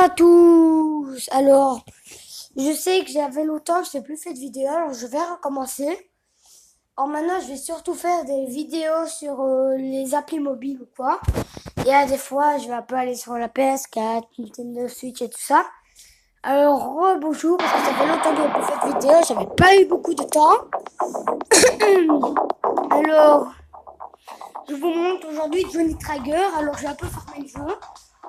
à tous. Alors, je sais que j'avais longtemps que je n'ai plus fait de vidéo, alors je vais recommencer. Alors maintenant, je vais surtout faire des vidéos sur les applis mobiles ou quoi. Et à des fois, je vais un peu aller sur la PS4, Nintendo Switch et tout ça. Alors, bonjour, parce que ça fait longtemps que je n'ai plus fait de vidéo, j'avais pas eu beaucoup de temps. Alors, je vous montre aujourd'hui Johnny Trigger. Alors, j'ai un peu formé le jeu.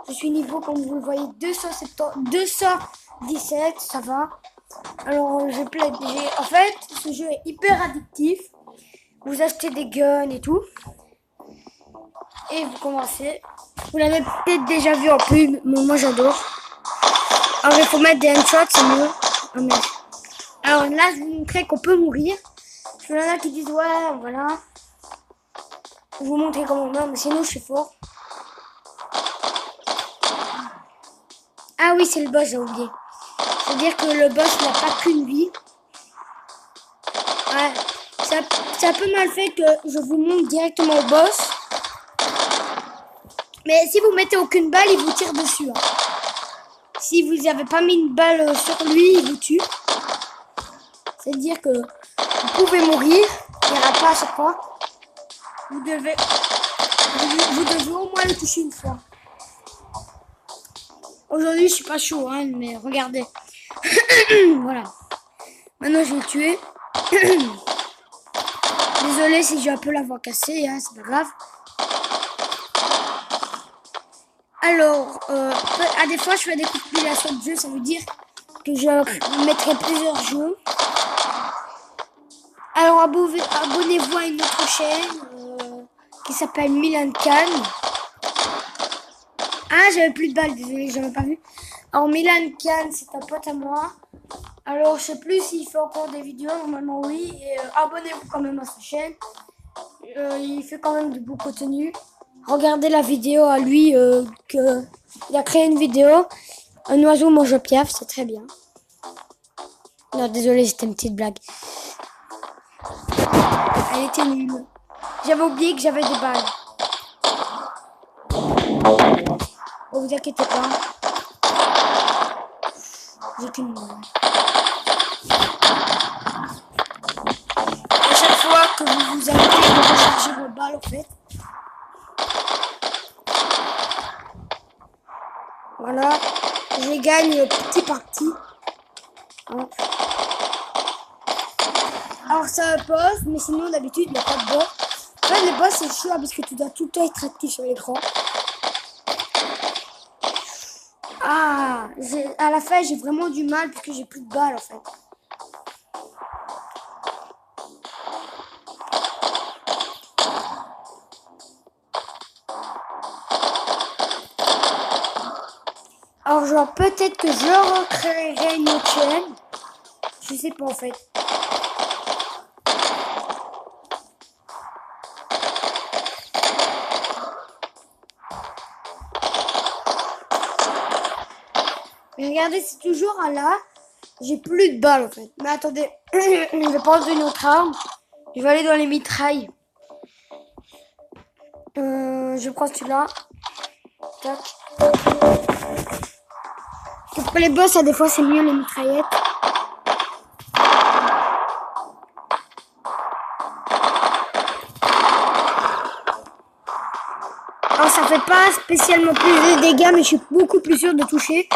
Je suis niveau, comme vous le voyez, 217, ça va. Alors, en fait, ce jeu est hyper addictif. Vous achetez des guns et tout. Et vous commencez. Vous l'avez peut-être déjà vu en pub, mais moi j'adore. Alors, il faut mettre des headshots, c'est mieux. Oh, merde. Alors là, je vous montrer qu'on peut mourir. Il y en a qui disent, ouais, voilà. Je vais vous montrer comment on meurt, mais sinon, je suis fort. Ah oui, c'est le boss, j'ai oublié. C'est-à-dire que le boss n'a pas qu'une vie. Ouais, c'est un peu mal fait que je vous montre directement au boss. Mais si vous mettez aucune balle, il vous tire dessus. Hein. Si vous n'avez pas mis une balle sur lui, il vous tue. C'est-à-dire que vous pouvez mourir. Il n'y aura pas à chaque fois. Vous devez au moins le toucher une fois. Aujourd'hui, je suis pas chaud, hein, mais regardez. Voilà. Maintenant, je vais le tuer. Désolé si j'ai un peu la voix cassée, hein, c'est pas grave. Alors, à des fois, je fais des compilations de jeux, ça veut dire que je mettrai plusieurs jeux. Alors, abonnez-vous à une autre chaîne qui s'appelle Milan Khan. Ah, j'avais plus de balles, désolé, j'avais pas vu. Alors, Milan Khan, c'est un pote à moi. Alors, je sais plus s'il fait encore des vidéos, normalement oui. Et abonnez-vous quand même à sa chaîne. Il fait quand même du beau contenu. Regardez la vidéo à lui, il a créé une vidéo. Un oiseau mange un piaf, c'est très bien. Non, désolé, c'était une petite blague. Elle était nulle. J'avais oublié que j'avais des balles. Oh, vous inquiétez pas. J'ai qu'une balle. À chaque fois que vous vous arrêtez, vous rechargez vos balles, en fait. Voilà. Je gagne petit par petit. Hop. Alors, c'est un boss, mais sinon, d'habitude, il n'y a pas de boss. En fait, le boss, c'est chiant parce que tu dois tout le temps être actif sur l'écran. Ah, à la fin, j'ai vraiment du mal parce que j'ai plus de balles, en fait. Alors, genre, peut-être que je recréerai une autre chaîne. Je sais pas, en fait. Mais regardez, c'est toujours à là. J'ai plus de balles, en fait. Mais attendez, je vais prendre une autre arme. Je vais aller dans les mitrailles. Je prends celui-là. Tac. Pour les boss, des fois, c'est mieux les mitraillettes. Alors, ça fait pas spécialement plus de dégâts, mais je suis beaucoup plus sûr de toucher.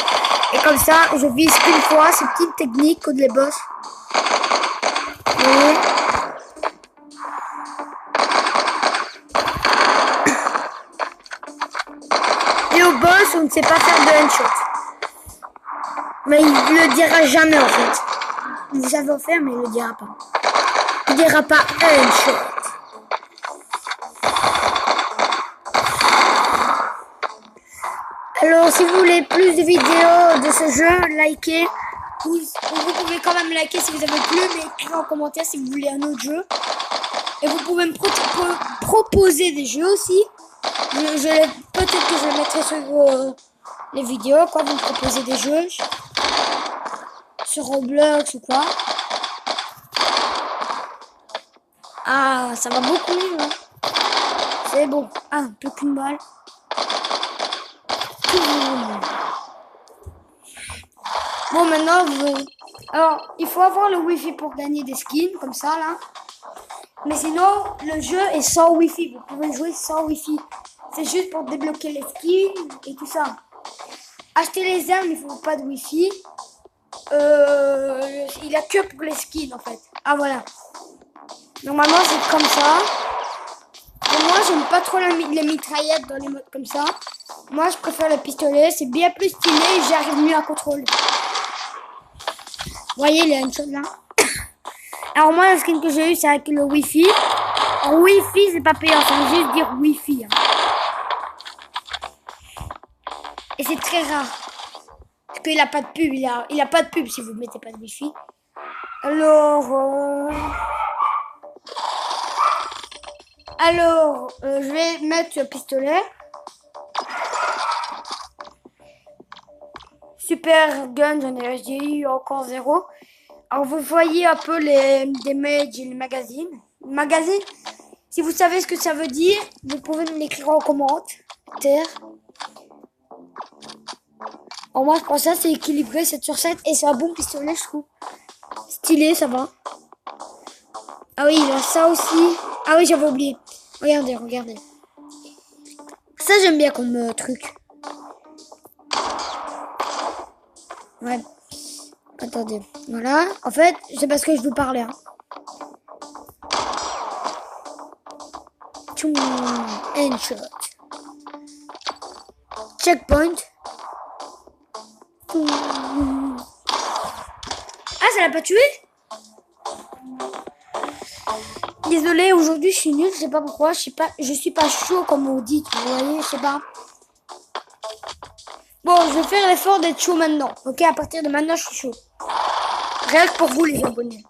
Et comme ça, je vise qu'une fois. C'est une petite technique contre les boss. Vous voyez ? Et au boss, on ne sait pas faire de headshot. Mais il le dira jamais en fait. Vous savez en faire, mais il le dira pas. Il dira pas headshot. Alors, si vous voulez plus de vidéos de ce jeu, likez. Vous pouvez quand même liker si vous avez plu, mais écrivez en commentaire si vous voulez un autre jeu. Et vous pouvez me proposer des jeux aussi. Peut-être que je le mettrai sur les vidéos, quoi. Vous me proposez des jeux sur Roblox ou quoi. Ah, ça va beaucoup mieux. Hein. C'est bon. Ah, plus qu'une balle. Bon, maintenant, alors, il faut avoir le Wi-Fi pour gagner des skins, comme ça, là. Mais sinon, le jeu est sans Wi-Fi. Vous pouvez jouer sans Wi-Fi. C'est juste pour débloquer les skins et tout ça. Acheter les armes, il faut pas de Wi-Fi. Il a que pour les skins, en fait. Ah, voilà. Normalement, c'est comme ça. Et moi, j'aime pas trop les mitraillettes dans les modes comme ça. Moi, je préfère le pistolet. C'est bien plus stylé et j'arrive mieux à contrôler. Vous voyez, il y a une chose là. Alors moi, le skin que j'ai eu, c'est avec le Wi-Fi. En Wi-Fi, c'est pas payant, ça veut juste dire Wi-Fi. Hein. Et c'est très rare. Parce qu'il a pas de pub, il a pas de pub si vous mettez pas de Wi-Fi. Alors, je vais mettre le pistolet. Super gun, j'en ai eu encore 0. Alors vous voyez un peu les damages et les magazines. Magazine, si vous savez ce que ça veut dire, vous pouvez me l'écrire en commentaire. Alors moi je pense que ça c'est équilibré 7/7 et c'est un bon pistolet je trouve. Stylé, ça va. Ah oui, il a ça aussi. Ah oui, j'avais oublié. Regardez. Ça j'aime bien comme truc. Ouais. Attendez. Voilà. En fait, c'est parce que je vous parlais. Hein. Tchoum. Handshot. Checkpoint. Tchoum. Ah, ça l'a pas tué? Désolé, aujourd'hui je suis nulle, je sais pas pourquoi, je suis pas chaud comme on dit, vous voyez, je sais pas. Bon, je vais faire l'effort d'être chaud maintenant. Ok, à partir de maintenant, je suis chaud. Rien que pour vous, les abonnés.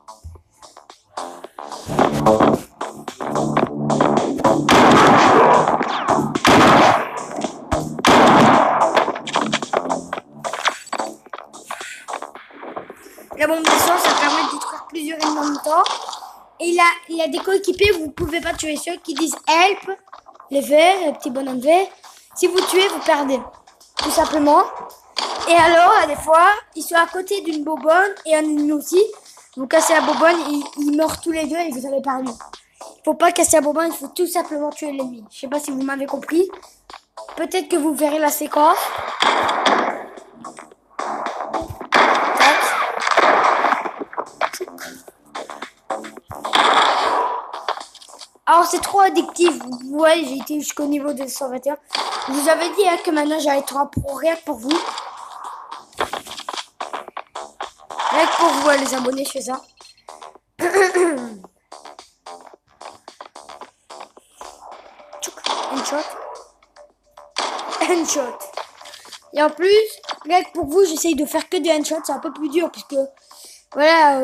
La bombe d'essence, ça permet de détruire plusieurs ennemis en même temps. Et il y a des coéquipiers, vous pouvez pas tuer ceux qui disent help, les verts, les petits bonhommes verts. Si vous tuez, vous perdez. Tout simplement. Et alors, des fois, ils sont à côté d'une bobonne et un ennemi aussi. Vous cassez la bobonne, ils meurent tous les deux et vous avez perdu. Il faut pas casser la bobonne, il faut tout simplement tuer l'ennemi. Je sais pas si vous m'avez compris. Peut-être que vous verrez la séquence. Alors c'est trop addictif. Vous voyez, j'ai été jusqu'au niveau de 121. Je vous avais dit hein, que maintenant j'allais être un pro rien que pour vous. Rien que pour vous, les abonnés, je fais ça. Handshot. Et en plus, rien que pour vous, j'essaye de faire que des handshots. C'est un peu plus dur puisque voilà,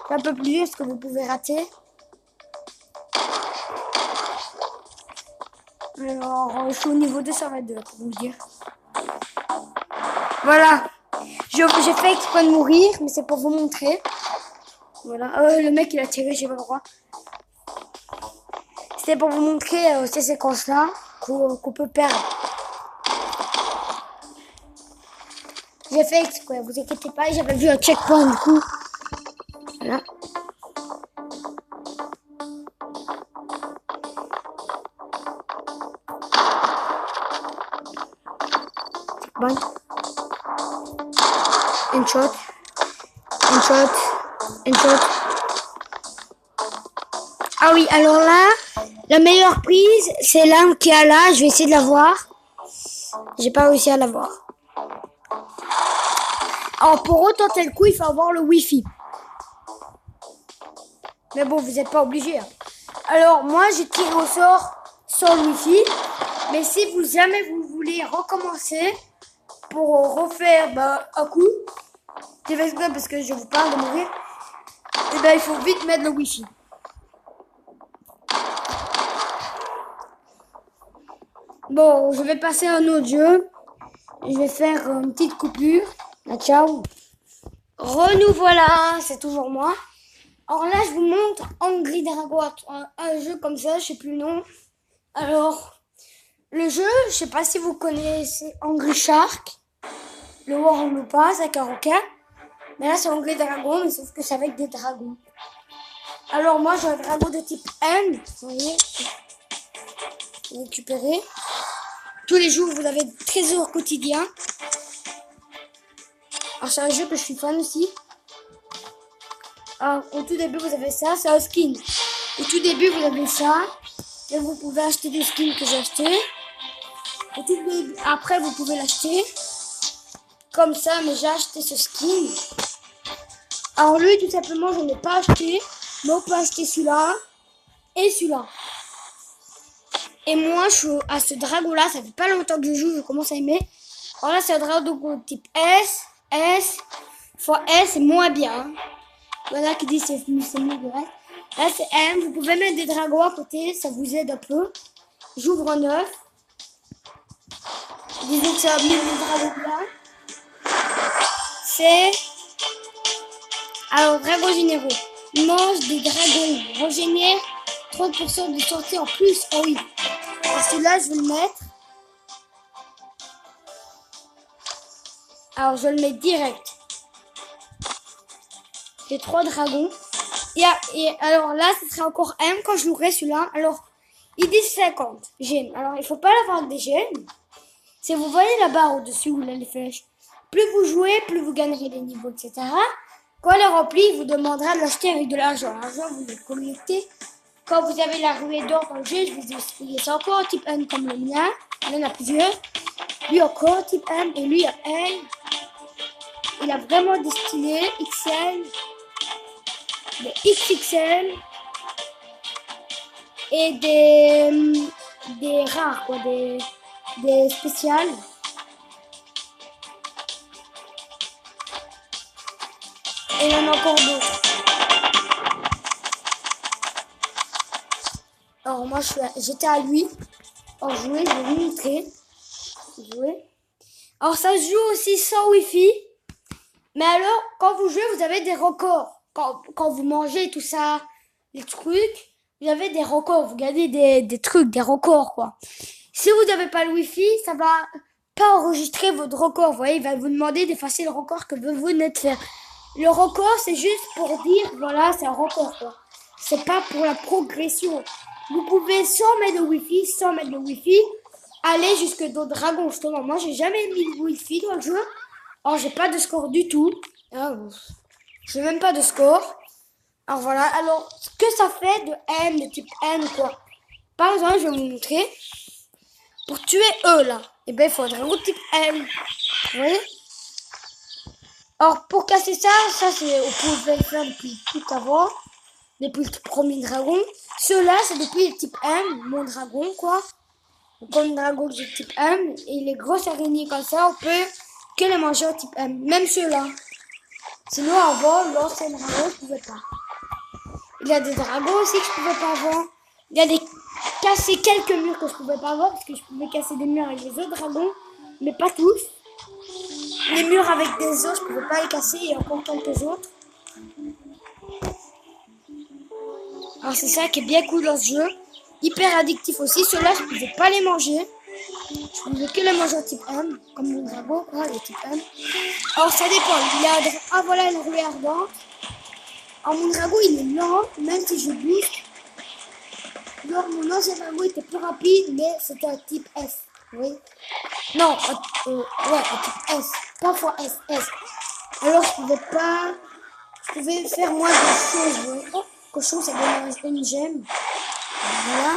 c'est un peu plus dur parce que vous pouvez rater. Alors, je suis au niveau 222 pour vous dire. Voilà. J'ai fait exprès de mourir, mais c'est pour vous montrer. Voilà. Le mec, il a tiré, je sais pas pourquoi. C'était pour vous montrer ces séquences-là qu'on peut perdre. J'ai fait exprès, vous inquiétez pas, j'avais vu un checkpoint du coup. Voilà. Checkpoint. Handshot. Ah oui, alors là, la meilleure prise, c'est l'arme qui est là. Je vais essayer de la voir. J'ai pas réussi à la voir. Alors pour retenter le coup, il faut avoir le Wi-Fi. Mais bon, vous n'êtes pas obligé. Hein. Alors moi, j'ai tiré au sort sans le Wi-Fi. Mais si jamais vous voulez recommencer pour refaire un coup, c'est parce que je vous parle de mourir. Et il faut vite mettre le Wi-Fi. Bon, je vais passer à un autre jeu. Je vais faire une petite coupure. Ah, ciao. Renou voilà, c'est toujours moi. Alors là, je vous montre Angry Dragon, un jeu comme ça, je sais plus le nom. Alors, le jeu, je sais pas si vous connaissez Angry Shark. le World Pass avec un requin. Mais là, c'est anglais dragon, mais sauf que c'est avec des dragons. Alors moi, j'ai un dragon de type N. Vous voyez, récupérer. Tous les jours, vous avez des trésors quotidiens. Alors c'est un jeu que je suis fan aussi. Alors, au tout début, vous avez ça, c'est un skin. Au tout début, vous avez ça. Et vous pouvez acheter des skins que j'ai achetés. Au tout début, après, vous pouvez l'acheter. Comme ça, mais j'ai acheté ce skin. Alors lui, tout simplement, je ne l'ai pas acheté. Mais on peut acheter celui-là et celui-là. Et moi, je suis à ce dragon-là. Ça fait pas longtemps que je joue, je commence à aimer. Alors là, c'est un dragon type S. S fois S, c'est moins bien. Voilà qui dit c'est mieux que S. Là, c'est M. Vous pouvez mettre des dragons à côté, ça vous aide un peu. J'ouvre un œuf. Disons que c'est un mini dragon là. C'est... Alors, dragons généraux. Mange des dragons. Régénère 30% de santé en plus. Oh oui. Et celui-là, je vais le mettre. Alors, je le mets direct. J'ai 3 dragons. Et alors là, ce serait encore M quand je l'aurai celui-là. Alors, il dit 50 gemmes. Alors, il faut pas l'avoir avec des gemmes. Si vous voyez la barre au-dessus où là, les flèches, plus vous jouez, plus vous gagnerez des niveaux, etc. Quand elle est remplie, il vous demandera de l'acheter avec de l'argent. L'argent, vous le collectez. Quand vous avez la ruée d'or dans le jeu, je vous ai expliqué. C'est encore un type N comme le mien. Il y en a plusieurs. Lui encore un type M. Et lui, N. Il a vraiment des stylés. XL. Des XXL. Et des rares, quoi. Des spéciales. Et il y en a encore d'autres. Alors moi j'étais à lui. Alors jouer, je vais vous montrer. Jouer. Alors ça se joue aussi sans wifi. Mais alors quand vous jouez, vous avez des records. Quand vous mangez tout ça, les trucs, vous avez des records. Vous gagnez des trucs, des records quoi. Si vous n'avez pas le wifi, ça va pas enregistrer votre record. Vous voyez, il va vous demander d'effacer le record que vous venez de faire. Le record, c'est juste pour dire, voilà, c'est un record, quoi. C'est pas pour la progression. Vous pouvez, sans mettre le wifi, aller jusque dans Dragon, justement. Moi, j'ai jamais mis le wifi dans le jeu. Alors, j'ai pas de score du tout. Je n'ai même pas de score. Alors, voilà. Alors, ce que ça fait de M, de type N, quoi. Par exemple, je vais vous montrer. Pour tuer eux, là, et ben, il faudrait un type M. Vous voyez? Alors, pour casser ça, c'est, on pouvait le faire depuis tout avant, depuis le premier dragon. Ceux-là, c'est depuis le type M, mon dragon, quoi. Donc, comme dragon du type M, et les grosses araignées comme ça, on peut que les manger au type M, même ceux-là. Sinon, avant, l'ancien dragon, je pouvais pas. Il y a des dragons aussi que je pouvais pas avoir. Il y a casser quelques murs que je pouvais pas avoir, parce que je pouvais casser des murs avec les autres dragons, mais pas tous. Les murs avec des os, je pouvais pas les casser, et encore quelques autres. Alors c'est ça qui est bien cool dans ce jeu. Hyper addictif aussi. Ceux-là, je pouvais pas les manger. Je pouvais que les manger en type M, comme le dragon, quoi, le type M. Alors ça dépend. Ah voilà, une ruée ardente. Alors mon dragon, il est lent, même si je booste. Alors mon ancien dragon était plus rapide, mais c'était un type S. Oui. Non, ouais, un type S. Pas fois S, S. Alors je pouvais pas... Je pouvais faire moins de choses. Ouais. Oh, cochon, ça donne une gemme. Voilà.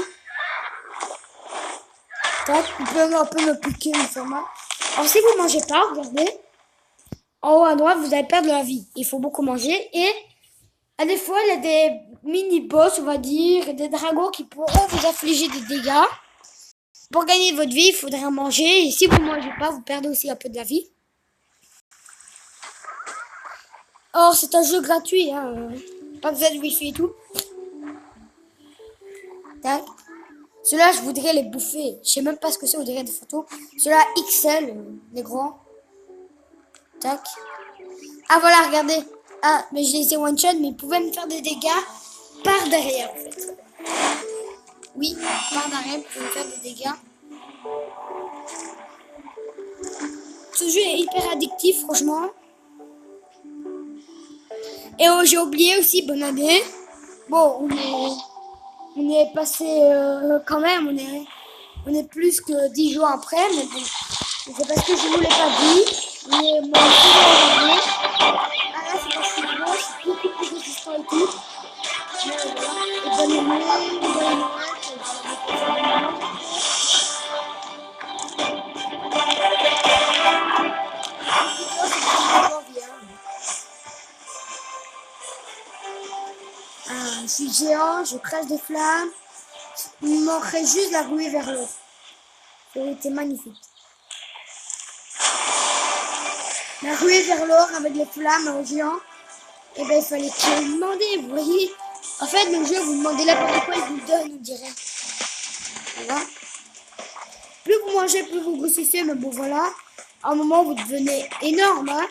Tac, il peut un peu me piquer, me faire mal. Alors si vous mangez pas, regardez. En haut à droite, vous allez perdre la vie. Il faut beaucoup manger. Et à des fois, il y a des mini-boss, on va dire, des dragons qui pourront vous infliger des dégâts. Pour gagner votre vie, il faudrait manger. Et si vous ne mangez pas, vous perdez aussi un peu de la vie. Or, c'est un jeu gratuit. Hein. Pas besoin de wifi et tout. Tac. Ceux-là, je voudrais les bouffer. Je sais même pas ce que c'est, on dirait des photos. Ceux-là, XL, les grands. Tac. Ah voilà, regardez. Ah, mais je les ai one-shot, mais ils pouvaient me faire des dégâts par derrière, en fait. Oui, par derrière, ils pouvaient me faire des dégâts. Ce jeu est hyper addictif, franchement. Et j'ai oublié aussi, bonne année. Bon, on est passé quand même, on est plus que 10 jours après, mais bon, c'est parce que je vous l'ai pas dit. Mais moi aussi, j'ai ah là, c'est parce que moi, je suis beaucoup plus résistant et tout. Mais voilà, et bonne année, bonne Noël, je suis géant, je crache des flammes. Il me manquerait juste la ruée vers l'eau. Ça aurait été magnifique. La ruée vers l'or avec les flammes en géant. Et ben il fallait que vous demander, vous voyez. En fait, le jeu, vous demandez n'importe quoi, il vous donne, on dirait. Voilà. Plus vous mangez, plus vous grossissez, mais bon voilà. À un moment, vous devenez énorme, hein.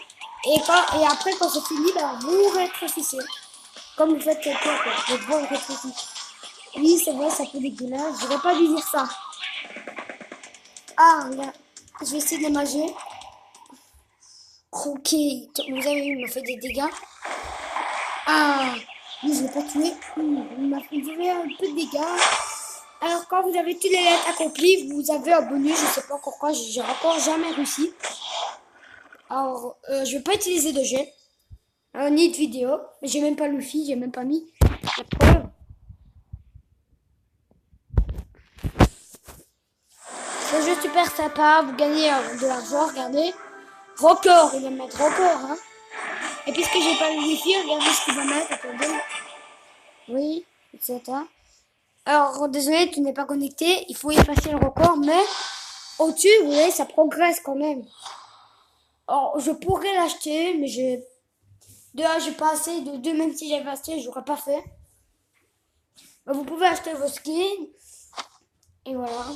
Et après, quand c'est fini, ben, vous rétrécissez. Comme vous faites quelqu'un, quoi. Votre voix rétrécit. Oui, c'est vrai, ça peut dégueulasse. J'aurais pas dû dire ça. Ah, là. Je vais essayer de les manger. Ok, vous avez vu, il m'a fait des dégâts. Ah, mais je ne l'ai pas tué. Il m'a fait un peu de dégâts. Alors, quand vous avez toutes les lettres accomplies, vous avez un bonus. Je ne sais pas pourquoi, j'ai encore jamais réussi. Alors, je vais pas utiliser de jet, ni de vidéo. J'ai même pas Luffy, j'ai même pas mis la preuve. C'est un jeu super sympa, vous gagnez de l'argent, regardez. Record, il va mettre record, hein. Et puisque j'ai pas le Wi-Fi, regardez ce qu'il va mettre, attendez. Oui, etc. Alors, désolé, tu n'es pas connecté, il faut effacer le record, mais au-dessus, vous voyez, ça progresse quand même. Alors, je pourrais l'acheter, mais j'ai pas assez, de deux, même si j'avais acheté, j'aurais pas fait. Vous pouvez acheter vos skins, et voilà.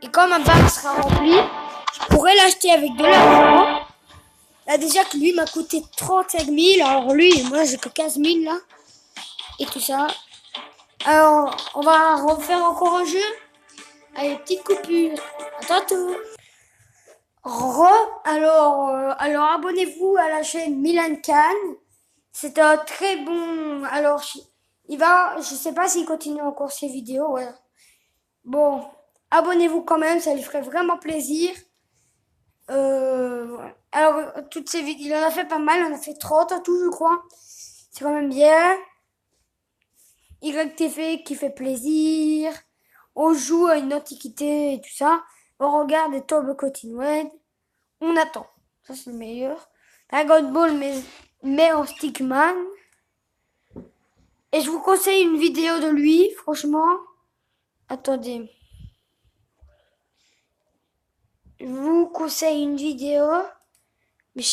Et quand ma banque sera remplie, je pourrais l'acheter avec de l'argent. Là, déjà que lui m'a coûté 35 000, alors lui, moi j'ai que 15 000 là. Et tout ça. Alors, on va refaire encore un jeu. Allez, petite coupure. À tantôt. Alors abonnez-vous à la chaîne Milan Khan. C'est un très bon. Alors, je sais pas s'il continue encore ses vidéos. Ouais. Bon, abonnez-vous quand même, ça lui ferait vraiment plaisir. Ouais. Alors, toutes ces vidéos, il en a fait pas mal, on a fait 30 en tout, je crois. C'est quand même bien. YTV qui fait plaisir. On joue à une antiquité et tout ça. On regarde les Tobe Continued. On attend. Ça, c'est le meilleur. Dragon Ball, mais en Stickman. Et je vous conseille une vidéo de lui, franchement. Attendez. Je vous conseille une vidéo. Mais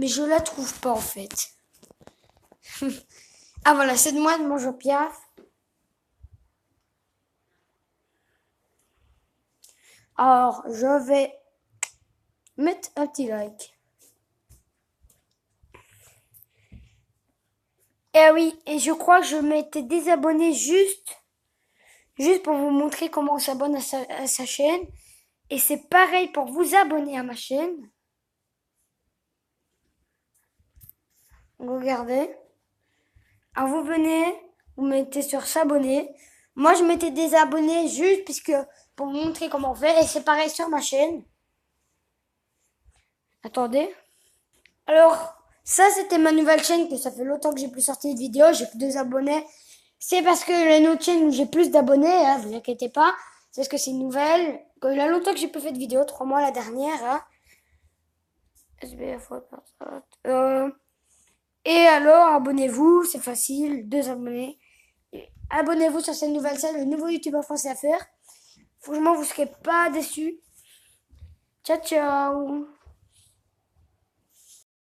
je la trouve pas, en fait. Ah, voilà, c'est de moi de mon Jean-Pierre. Alors, je vais mettre un petit like. Et oui, et je crois que je m'étais désabonné juste pour vous montrer comment on s'abonne à sa chaîne. Et c'est pareil pour vous abonner à ma chaîne. Regardez. Alors vous venez, vous mettez sur s'abonner. Moi je m'étais désabonné juste pour vous montrer comment on fait. Et c'est pareil sur ma chaîne. Attendez. Alors, ça c'était ma nouvelle chaîne, que ça fait longtemps que j'ai plus sorti de vidéos. J'ai que 2 abonnés. C'est parce que les autres chaînes où j'ai plus d'abonnés, hein, vous inquiétez pas. C'est parce que c'est une nouvelle. Il y a longtemps que j'ai plus fait de vidéos, 3 mois la dernière. Hein. Et alors, abonnez-vous, c'est facile, 2 abonnés. Abonnez-vous sur cette nouvelle chaîne, le nouveau YouTuber français à faire. Franchement, vous serez pas déçus. Ciao, ciao.